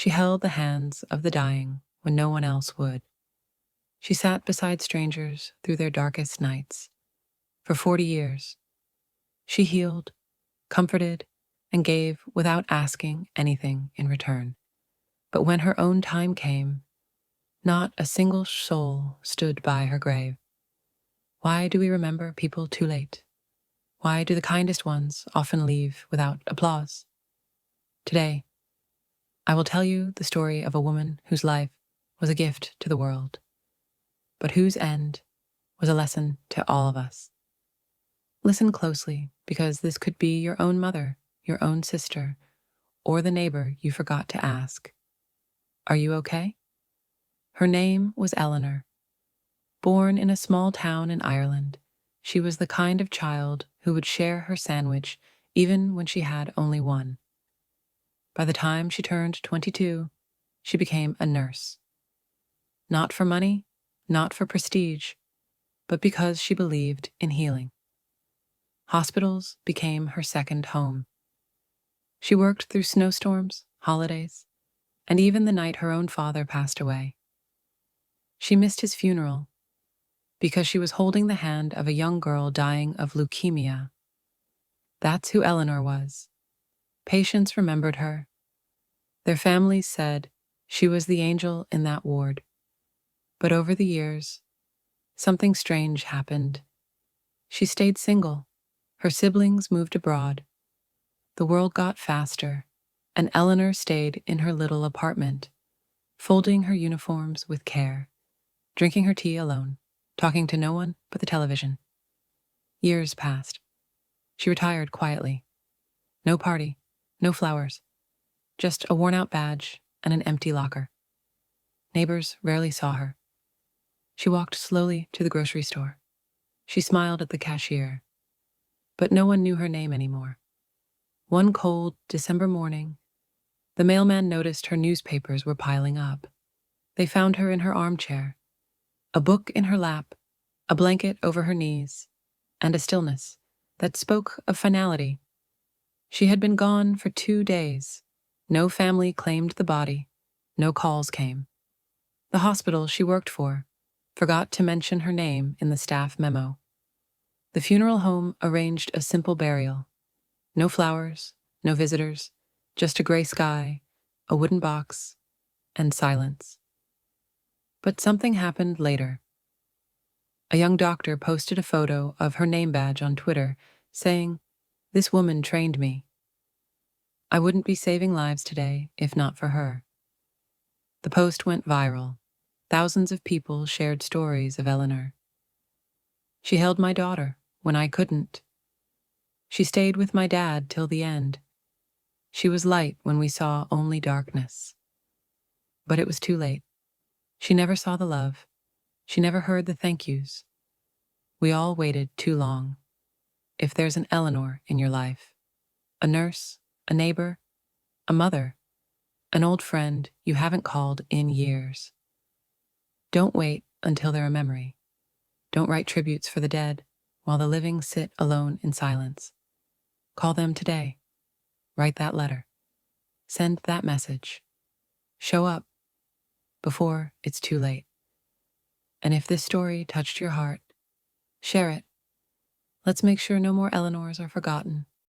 She held the hands of the dying when no one else would. She sat beside strangers through their darkest nights. For 40 years, she healed, comforted, and gave without asking anything in return. But when her own time came, not a single soul stood by her grave. Why do we remember people too late? Why do the kindest ones often leave without applause? Today, I will tell you the story of a woman whose life was a gift to the world, but whose end was a lesson to all of us. Listen closely, because this could be your own mother, your own sister, or the neighbor you forgot to ask. Are you okay? Her name was Eleanor. Born in a small town in Ireland, she was the kind of child who would share her sandwich even when she had only one. By the time she turned 22, she became a nurse. Not for money, not for prestige, but because she believed in healing. Hospitals became her second home. She worked through snowstorms, holidays, and even the night her own father passed away. She missed his funeral because she was holding the hand of a young girl dying of leukemia. That's who Eleanor was. Patients remembered her. Their families said she was the angel in that ward. But over the years, something strange happened. She stayed single. Her siblings moved abroad. The world got faster, and Eleanor stayed in her little apartment, folding her uniforms with care, drinking her tea alone, talking to no one but the television. Years passed. She retired quietly. No party, no flowers, just a worn-out badge and an empty locker. Neighbors rarely saw her. She walked slowly to the grocery store. She smiled at the cashier, but no one knew her name anymore. One cold December morning, the mailman noticed her newspapers were piling up. They found her in her armchair, a book in her lap, a blanket over her knees, and a stillness that spoke of finality. She had been gone for 2 days. No family claimed the body. No calls came. The hospital she worked for forgot to mention her name in the staff memo. The funeral home arranged a simple burial. No flowers, no visitors, just a gray sky, a wooden box, and silence. But something happened later. A young doctor posted a photo of her name badge on Twitter, saying, "This woman trained me. I wouldn't be saving lives today if not for her." The post went viral. Thousands of people shared stories of Eleanor. She held my daughter when I couldn't. She stayed with my dad till the end. She was light when we saw only darkness. But it was too late. She never saw the love. She never heard the thank yous. We all waited too long. If there's an Eleanor in your life, a nurse, a neighbor, a mother, an old friend you haven't called in years, don't wait until they're a memory. Don't write tributes for the dead while the living sit alone in silence. Call them today. Write that letter. Send that message. Show up before it's too late. And if this story touched your heart, share it. Let's make sure no more Eleanors are forgotten.